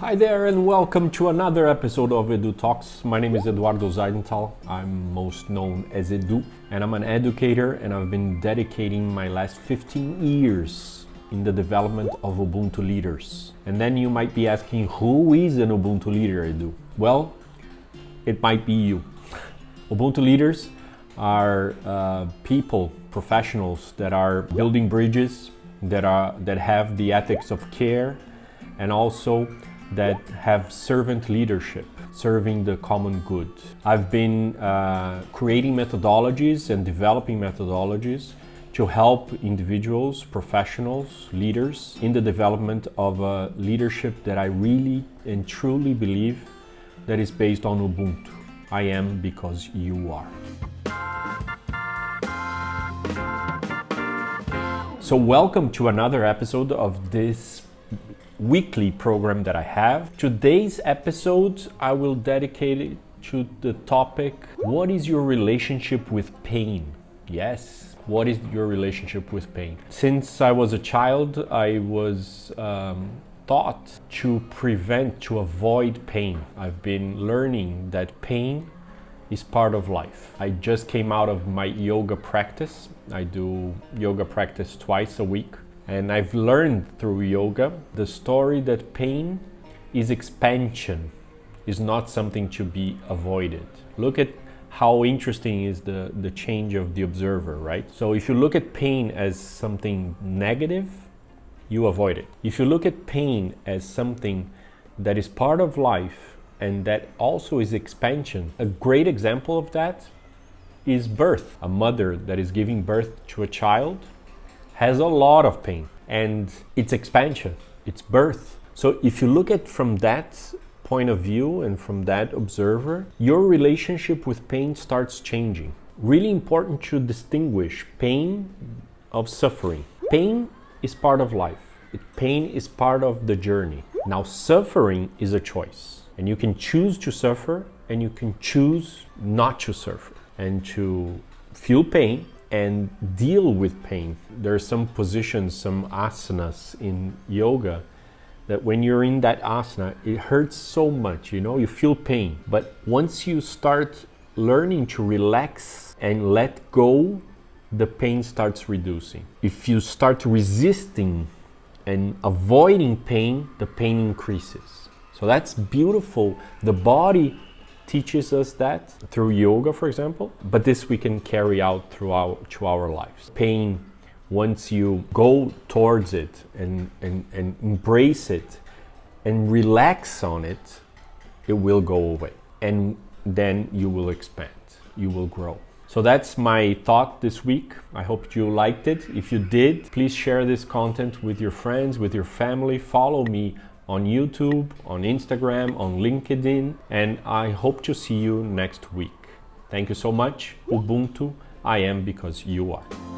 Hi there and welcome to another episode of Edu Talks. My name is Eduardo Zeidenthal. I'm most known as Edu and I'm an educator and I've been dedicating my last 15 years in the development of Ubuntu leaders. And then you might be asking, who is an Ubuntu leader, Edu? Well, it might be you. Ubuntu leaders are people, professionals that are building bridges, that have the ethics of care, and also that have servant leadership, serving the common good. I've been creating methodologies and developing methodologies to help individuals, professionals, leaders in the development of a leadership that I really and truly believe that is based on Ubuntu. I am because you are. So welcome to another episode of this weekly program that I have. Today's episode, I will dedicate it to the topic, what is your relationship with pain? Yes, what is your relationship with pain? Since I was a child, I was taught to prevent, to avoid pain. I've been learning that pain is part of life. I just came out of my yoga practice. I do yoga practice twice a week. And I've learned through yoga the story that pain is expansion, is not something to be avoided. Look at how interesting is the change of the observer, right? So if you look at pain as something negative, you avoid it. If you look at pain as something that is part of life and that also is expansion, a great example of that is birth. A mother that is giving birth to a child has a lot of pain, and it's expansion, it's birth. So if you look at from that point of view and from that observer, your relationship with pain starts changing. Really important to distinguish pain of suffering. Pain is part of life. Pain is part of the journey. Now, suffering is a choice, and you can choose to suffer and you can choose not to suffer and to feel pain and deal with pain. There are some positions, some asanas in yoga that when you're in that asana, it hurts so much, you feel pain. But once you start learning to relax and let go, the pain starts reducing. If you start resisting and avoiding pain, the pain increases. So that's beautiful. The body teaches us that through yoga, for example, but this we can carry out to our lives. Pain, once you go towards it and embrace it and relax on it, it will go away. And then you will expand, you will grow. So that's my thought this week. I hope you liked it. If you did, please share this content with your friends, with your family. Follow me on YouTube, on Instagram, on LinkedIn, and I hope to see you next week. Thank you so much. Ubuntu, I am because you are.